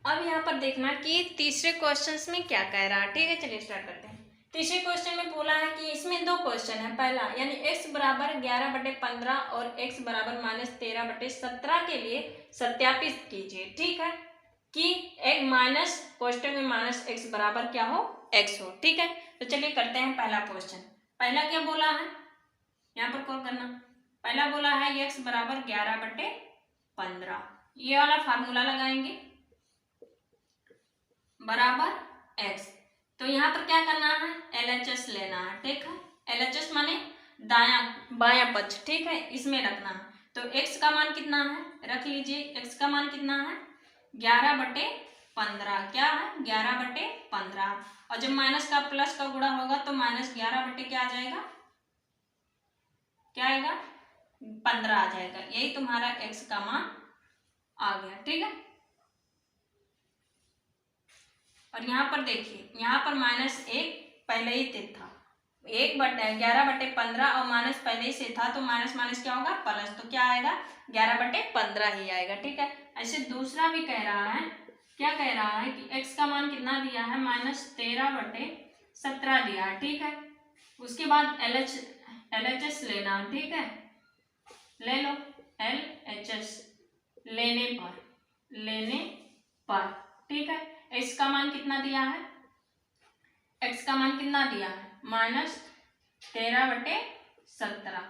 अब यहाँ पर देखना कि तीसरे क्वेश्चन में क्या कह रहा है। ठीक है, चलिए स्टार्ट करते हैं। तीसरे क्वेश्चन में बोला है कि इसमें दो क्वेश्चन है। पहला यानी x बराबर 11/15 और x बराबर -13/17 के लिए सत्यापित कीजिए। ठीक है, कि एक माइनस कोष्टक में माइनस x बराबर क्या हो, x हो। ठीक है, तो चलिए करते हैं पहला क्वेश्चन। पहला क्या बोला है, यहाँ पर कॉल करना। पहला बोला है x बराबर 11/15, ये वाला फार्मूला लगाएंगे बराबर x। तो यहाँ पर क्या करना है, LHS लेना है। ठीक है, LHS माने दाया बाया पक्ष। ठीक है, इसमें रखना है। तो x का मान कितना है, रख लीजिए। x का मान कितना है, 11/15। क्या है, 11/15। और जब माइनस का प्लस का गुणा होगा तो -11 क्या आ जाएगा, क्या आएगा, 15 आ जाएगा। यही तुम्हारा x का मान आ गया। ठीक है, और यहाँ पर देखिए, यहाँ पर -1 पहले ही से था, 11/15 और माइनस पहले ही से था, तो माइनस माइनस क्या होगा, प्लस। तो क्या आएगा, 11/15 ही आएगा। ठीक है, ऐसे दूसरा भी कह रहा है, क्या कह रहा है कि x का मान कितना दिया है, -13/17 दिया है। ठीक है, उसके बाद LHS लेना। ठीक है, ले लो LHS लेने पर। ठीक है, x का मान कितना दिया है, x का मान कितना दिया है, -13/17।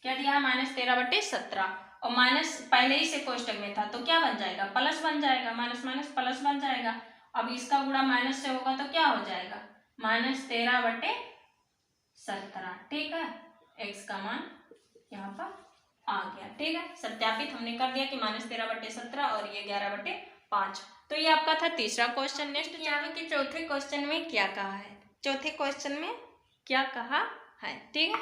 क्या दिया है, -13/17। और माइनस पहले ही से कोष्टक में था, तो क्या बन जाएगा, प्लस बन जाएगा। माइनस माइनस प्लस बन जाएगा। अब इसका गुणा माइनस से होगा तो क्या हो जाएगा, -13/17। ठीक है, x का मान यहाँ पर आ गया। ठीक है, सत्यापित हमने कर दिया कि -13/17 और ये 11/5। तो ये आपका था तीसरा क्वेश्चन। नेक्स्ट यहाँ के चौथे क्वेश्चन में क्या कहा है, चौथे क्वेश्चन में क्या कहा है। ठीक है,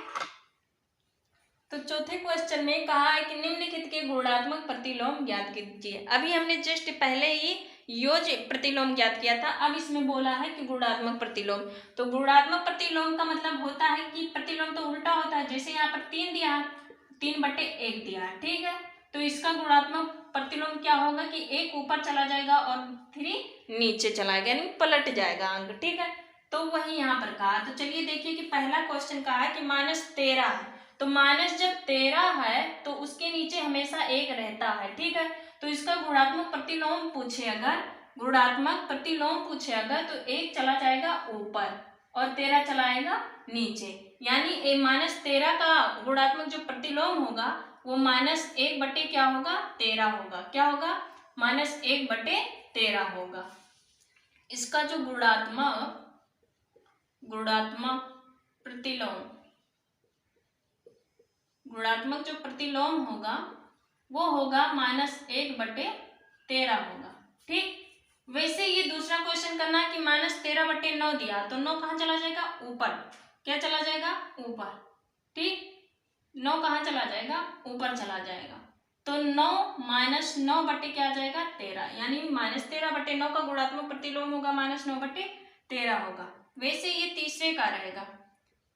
तो चौथे क्वेश्चन में कहा है कि निम्नलिखित के गुणात्मक प्रतिलोम ज्ञात कीजिए। अभी हमने जस्ट पहले ही योज्य प्रतिलोम ज्ञात किया था, अब इसमें बोला है कि गुणात्मक प्रतिलोम। तो गुणात्मक प्रतिलोम का मतलब होता है कि प्रतिलोम तो उल्टा होता है। जैसे यहाँ पर 3 दिया है, 3/1 दिया है। ठीक है, तो इसका गुणात्मक प्रतिलोम क्या होगा कि 1 ऊपर चला जाएगा और 3 नीचे चला जाएगा, यानी पलट जाएगा अंक। ठीक है, तो वही यहाँ पर कहा। तो चलिए देखिए कि पहला क्वेश्चन कहा है कि -13 है, तो माइनस जब 13 है तो उसके नीचे हमेशा 1 रहता है। ठीक है, तो इसका गुणात्मक प्रतिलोम पूछे अगर, गुणात्मक प्रतिलोम पूछे अगर, तो 1 चला जाएगा ऊपर और 13 चलाएगा नीचे, यानी -13 का गुणात्मक जो प्रतिलोम होगा वो -1 क्या होगा, 13 होगा। क्या होगा, -1/13 होगा। इसका जो गुणात्मक जो प्रतिलोम होगा वो होगा -1/13 होगा। ठीक, वैसे ये दूसरा क्वेश्चन करना है कि -13/9 दिया, तो 9 कहाँ चला जाएगा, ऊपर। क्या चला जाएगा, ऊपर। ठीक, 9 कहाँ चला जाएगा, ऊपर चला जाएगा। तो 9 -9 क्या आ जाएगा, 13, यानी -13/9 का गुणात्मक प्रतिलोम होगा -9/13 होगा। वैसे ये तीसरे का रहेगा,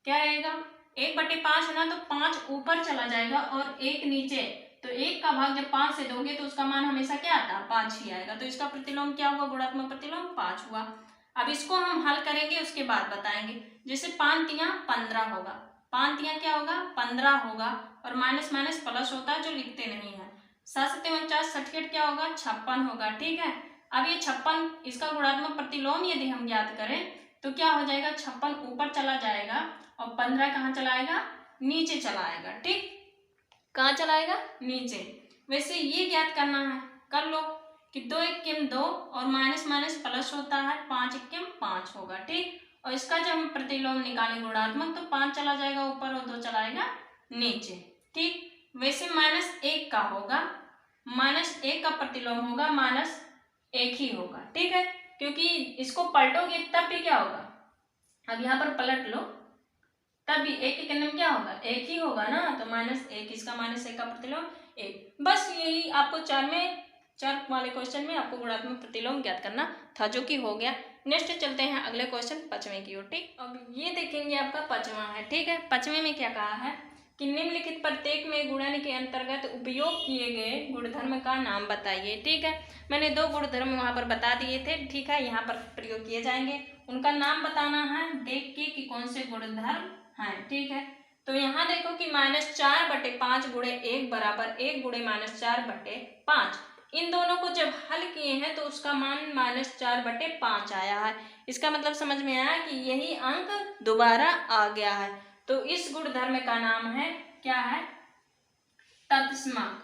क्या रहेगा, 1/5 है ना, तो 5 ऊपर चला जाएगा और 1 नीचे। तो 1 का भाग जब 5 से दोगे तो उसका मान हमेशा क्या आता है, 5 ही आएगा। तो इसका प्रतिलोम क्या हुआ, गुणात्मक प्रतिलोम 5 हुआ। अब इसको हम हल करेंगे, उसके बाद बताएंगे। जैसे 5 तियां 15 होगा, 5 तियां क्या होगा, 15 होगा, और माइनस माइनस प्लस होता है जो लिखते नहीं है। 7 × 7 = 49, 67 क्या होगा, 56 होगा। ठीक है, अब ये 56, इसका गुणात्मक प्रतिलोम यदि हम ज्ञात करें तो क्या हो जाएगा, 56 ऊपर चला जाएगा और 15 कहाँ चलाएगा, नीचे चलाएगा। ठीक, कहाँ चलाएगा, नीचे। वैसे ये ज्ञात करना है, कर लो कि 2 × 2 और माइनस माइनस प्लस होता है, 5 × 5 होगा। ठीक, और इसका जब हम प्रतिलोम निकालें गुणात्मक, तो 5 चला जाएगा ऊपर और 2 चलाएगा नीचे। ठीक, वैसे -1 का होगा, -1 का प्रतिलोम होगा -1 ही होगा। ठीक है, क्योंकि इसको पलटोगे तब भी क्या होगा, अब यहाँ पर पलट लो तब भी 1 के केंद्र में क्या होगा, 1 ही होगा ना। तो -1, इसका -1 का प्रतिलोम 1। बस यही आपको 4 वाले क्वेश्चन में आपको गुणात्मक प्रतिलोम ज्ञात करना था, जो कि हो गया। नेक्स्ट चलते हैं अगले क्वेश्चन 5वें की ओर। ठीक, अब ये देखेंगे आपका 5वां है। ठीक है, 5वें में क्या कहा है कि निम्नलिखित प्रत्येक में गुणन के अंतर्गत उपयोग किए गए गुणधर्म का नाम बताइए। ठीक है, मैंने 2 गुणधर्म वहां पर बता दिए थे। ठीक है, यहाँ पर प्रयोग किए जाएंगे, उनका नाम बताना है देख के कि कौन से गुणधर्म हैं। ठीक है, तो यहाँ देखो कि -4/5 गुणे 1 बराबर 1 गुणे -4/5। इन दोनों को जब हल किए हैं तो उसका मान -4/5 आया है। इसका मतलब समझ में आया कि यही अंक दोबारा आ गया है। तो इस गुणधर्म का नाम है, क्या है? तत्समक।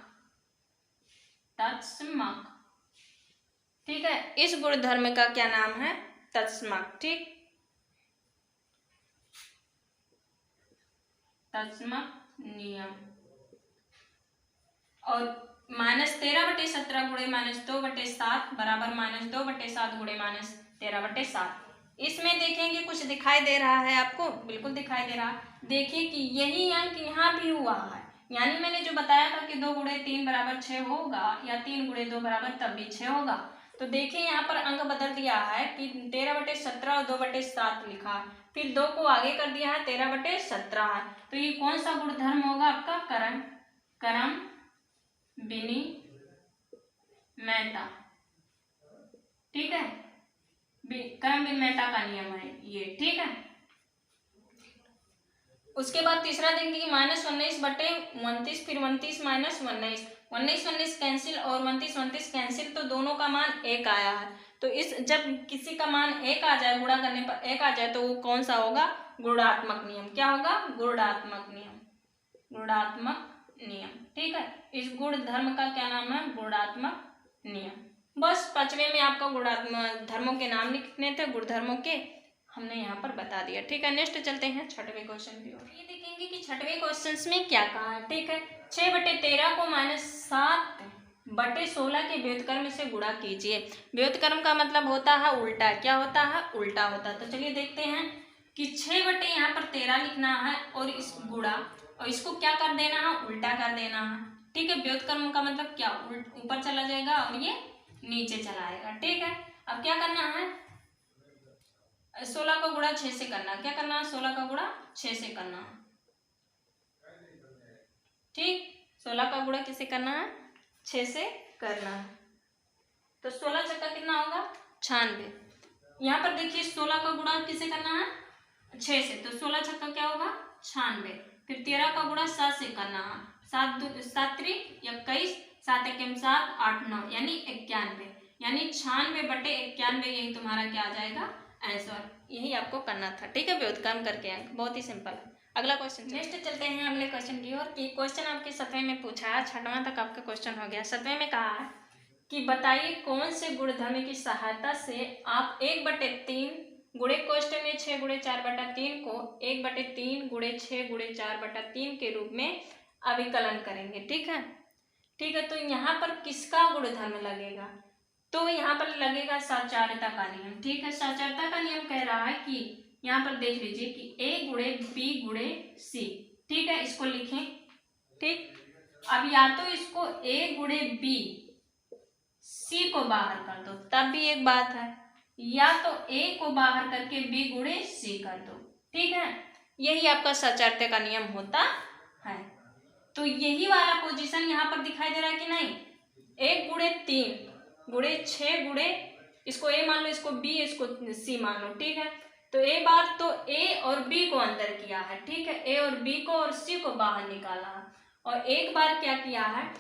तत्समक। ठीक है, इस गुणधर्म का क्या नाम है? तत्समक। ठीक, तत्समक नियम। और -13/17 गुणे -2/7 बराबर -2/7 गुणे -13/7। इसमें देखेंगे कुछ दिखाई दे रहा है आपको? बिल्कुल दिखाई दे रहा। देखिए कि यही अंक यहाँ भी हुआ है, यानी मैंने जो बताया था कि 2 गुणे 3 बराबर 6 होगा, या 3 गुणे 2 बराबर तब भी 6 होगा। तो देखिए यहाँ पर अंक बदल दिया है कि 13/17 और 2/7 लिखा है, फिर 2 को आगे कर दिया है, 13/17 है। तो ये कौन सा गुणधर्म होगा आपका? क्रम विनिमयता। ठीक है, क्रम विनिमयता का नियम है ये। ठीक है, उसके बाद तीसरा देखेंगे कि -19/29, फिर 29 -19, 19 कैंसिल और 29 कैंसिल, तो दोनों का मान 1 आया है। तो इस जब किसी का मान 1 आ जाए, गुणा करने पर 1 आ जाए, तो वो कौन सा होगा? गुणात्मक नियम। क्या होगा? गुणात्मक नियम। गुणात्मक नियम। ठीक है, इस गुणधर्म का क्या नाम है? गुणात्मक नियम। बस 5वें में आपका गुणात्मक धर्मों के नाम लिखने थे, गुणधर्मों के, हमने यहाँ पर बता दिया। ठीक है, नेक्स्ट चलते हैं 6वें क्वेश्चन की ओर। ये देखेंगे कि 6वें क्वेश्चन में क्या कहा है। ठीक है, 6/13 को -7/16 के व्युत्क्रम से गुणा कीजिए। व्युत्क्रम का मतलब होता है उल्टा। क्या होता है? उल्टा होता है। तो चलिए देखते हैं कि 6 यहाँ पर 13 लिखना है और इस गुणा, और इसको क्या कर देना है? उल्टा कर देना है। ठीक है, व्युत्क्रम का मतलब क्या? ऊपर चला जाएगा और ये नीचे चला आएगा। ठीक है, अब क्या करना है? 16 का गुणा 6 से करना। क्या करना है? 16 का गुणा 6 से करना। ठीक, 16 का गुणा किसे करना है? 6 से करना है। तो 16 छक्का कितना होगा? 96। यहाँ पर देखिए 16 का गुणा किसे करना है? 6 से, तो 16 छक्का क्या होगा? 96। फिर 13 का गुणा 7 से करना है। 7 3 21, 7 1 7, 8 9 यानी 91, यानी 96/91। यही तुम्हारा क्या आ जाएगा? आंसर। यही आपको करना था। ठीक है, व्युत्क्रम करके अंक, बहुत ही सिंपल है। अगला क्वेश्चन, नेक्स्ट चलते हैं अगले क्वेश्चन की ओर। कि क्वेश्चन आपके 7वें में पूछा है, 6वां तक आपका क्वेश्चन हो गया। 7वें में कहा है कि बताइए कौन से गुणधर्म की सहायता से आप 1/3 गुणे क्वेश्चन में 6 गुणे 4/3 को 1/3 गुणे 6 गुणे 4/3 के रूप में अभिकलन करेंगे। ठीक है, ठीक है, तो यहाँ पर किसका गुणधर्म लगेगा? तो यहाँ पर लगेगा साचार्यता का नियम। ठीक है, साचार्यता का नियम कह रहा है कि यहाँ पर देख लीजिए कि A गुणे B गुणे C। ठीक है, इसको लिखें। ठीक, अब या तो इसको A गुणे B C को बाहर कर दो, तब भी एक बात है, या तो A को बाहर करके B गुणे C कर दो। ठीक है, यही आपका साचार्यता का नियम होता है। तो यही वाला पोजीशन यहाँ पर दिखाई दे रहा है कि नहीं? 1 गुणे 3 गुणे 6 गुणे, इसको A मान लो, इसको B, इसको C मान लो। ठीक है, तो एक बार तो A और B को अंदर किया है। ठीक है, A और B को और C को बाहर निकाला है, और एक बार क्या किया है?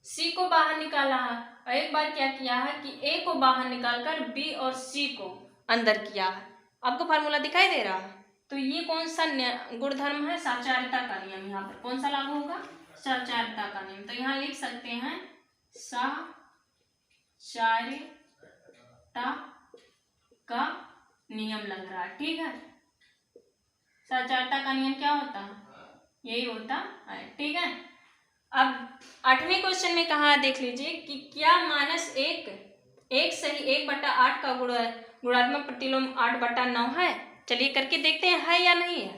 C को बाहर निकाला है, और एक बार क्या किया है कि A को बाहर निकालकर B और C को अंदर किया है। आपको फार्मूला दिखाई दे रहा है? तो ये कौन सा गुणधर्म है? साचार्यता का नियम। यहाँ पर कौन सा लागू होगा? साचार्यता का नियम। तो यहाँ लिख सकते हैं साचार्यता का नियम लग रहा है। ठीक है, साचार्यता का नियम क्या होता है? यही होता है। ठीक है, अब 8वें क्वेश्चन में कहा, देख लीजिए कि क्या -1 सही 1/8 का गुणात्मक प्रतिलोम 8/9 है। चलिए करके देखते हैं है या नहीं है।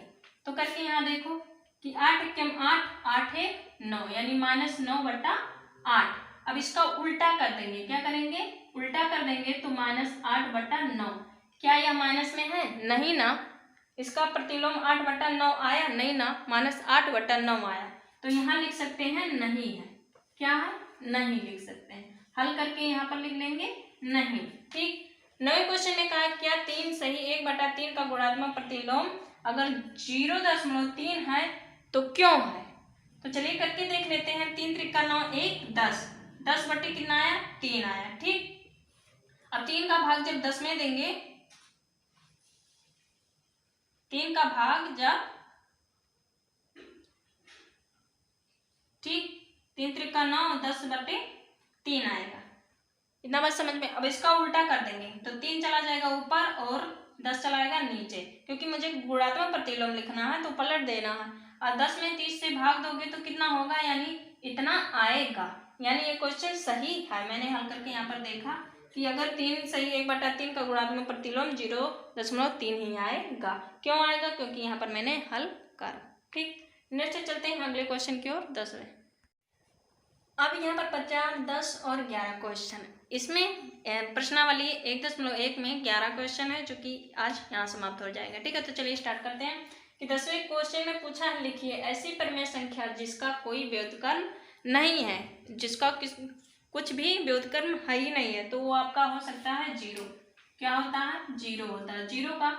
तो करके यहाँ देखो कि 8 1 8, 8 है 9, यानी -9/8। अब इसका उल्टा कर देंगे। क्या करेंगे? उल्टा कर देंगे, तो -8/9। क्या यह माइनस में है? नहीं ना, इसका प्रतिलोम 8/9 आया? नहीं ना, -8/9 आया। तो यहाँ लिख सकते हैं नहीं है। क्या है? नहीं लिख सकते हैं। हल करके यहाँ पर लिख लेंगे नहीं। ठीक। 9वें क्वेश्चन में कहा क्या 3 सही 1/3 का गुणात्मक प्रतिलोम अगर 0.3 है तो क्यों है? तो चलिए करके देख लेते हैं। 3 त्रिका 9, 1 10, 10 बटे कितना आया? 3 आया। ठीक। अब 3 का भाग जब 10 में देंगे, 3 का भाग जब, ठीक, 3 त्रिका 9, 10 बटे 3 आएगा। इतना बात समझ में। अब इसका उल्टा कर देंगे तो 3 चला जाएगा ऊपर और 10 चला जाएगा नीचे, क्योंकि मुझे गुणात्मक प्रतिलोम लिखना है तो पलट देना है। और 10 में 30 से भाग दोगे तो कितना होगा? यानी इतना आएगा। यानी ये क्वेश्चन सही है। मैंने हल करके यहाँ पर देखा कि अगर 3 सही 1/3 का गुणात्मक प्रतिलोम 0.3 ही आएगा। क्यों आएगा? क्योंकि यहाँ पर मैंने हल करा। ठीक। नेक्स्ट चलते हैं अगले क्वेश्चन की ओर, 10वें। अब यहाँ पर 50, 10 और 11 क्वेश्चन। इसमें प्रश्नावली 1.1 में 11 क्वेश्चन है, जो कि आज यहाँ समाप्त हो जाएगा। ठीक है, तो चलिए स्टार्ट करते हैं कि 10वें क्वेश्चन में पूछा है लिखिए ऐसी परिमेय संख्या जिसका कोई व्युत्क्रम नहीं है, जिसका कुछ भी व्युत्क्रम है ही नहीं है, तो वो आपका हो सकता है 0। क्या होता है? 0 होता है। 0 का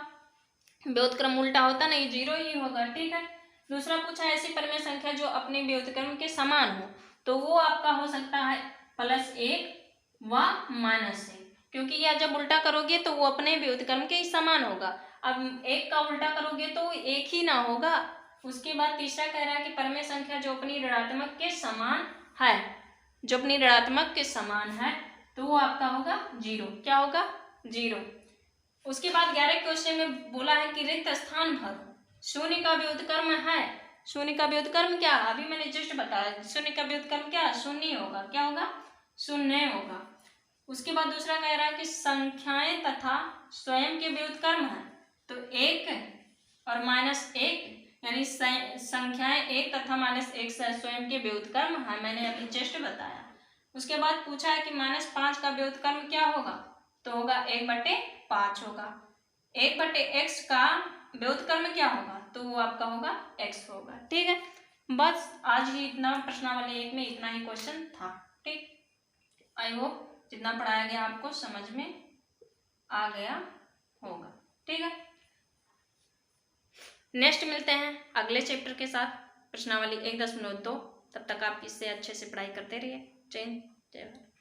व्युत्क्रम उल्टा होता नहीं, 0 ही होगा। ठीक है। दूसरा पूछा है ऐसी परिमेय संख्या जो अपने व्युत्क्रम के समान हो, तो वो आपका हो सकता है +1 व -1, क्योंकि यह जब उल्टा करोगे तो वो अपने व्युत्क्रम के ही समान होगा। अब 1 का उल्टा करोगे तो 1 ही ना होगा। उसके बाद तीसरा कह रहा है कि परिमेय संख्या जो अपनी ऋणात्मक के समान है, जो अपनी ऋणात्मक के समान है, तो वो आपका होगा 0। क्या होगा? 0। उसके बाद 11 क्वेश्चन में बोला है कि रिक्त स्थान भरो। शून्य का व्युत्क्रम है। शून्य का व्युत्क्रम क्या? अभी मैंने जस्ट बताया। शून्य का व्युत्क्रम क्या? शून्य होगा। क्या होगा? शून्य होगा। उसके बाद दूसरा कह रहा है कि संख्याएं तथा स्वयं के व्युत्क्रम है, तो 1 और -1, यानी संख्याएं 1 तथा -1 स्वयं के व्युत्क्रम है। मैंने अभी जस्ट बताया। उसके बाद पूछा है कि -5 का व्युत्क्रम क्या होगा? तो होगा 1/5 होगा। 1/x का व्युत्क्रम क्या होगा? तो वो आपका होगा x होगा। ठीक है। बस आज ही इतना, प्रश्नावली 1 में इतना ही क्वेश्चन था। ठीक। आई होप जितना पढ़ाया गया आपको समझ में आ गया होगा। ठीक है। नेक्स्ट मिलते हैं अगले चैप्टर के साथ, प्रश्नावली 1.2। तब तक आप इससे अच्छे से पढ़ाई करते रहिए। जय हिंद, जय भारत।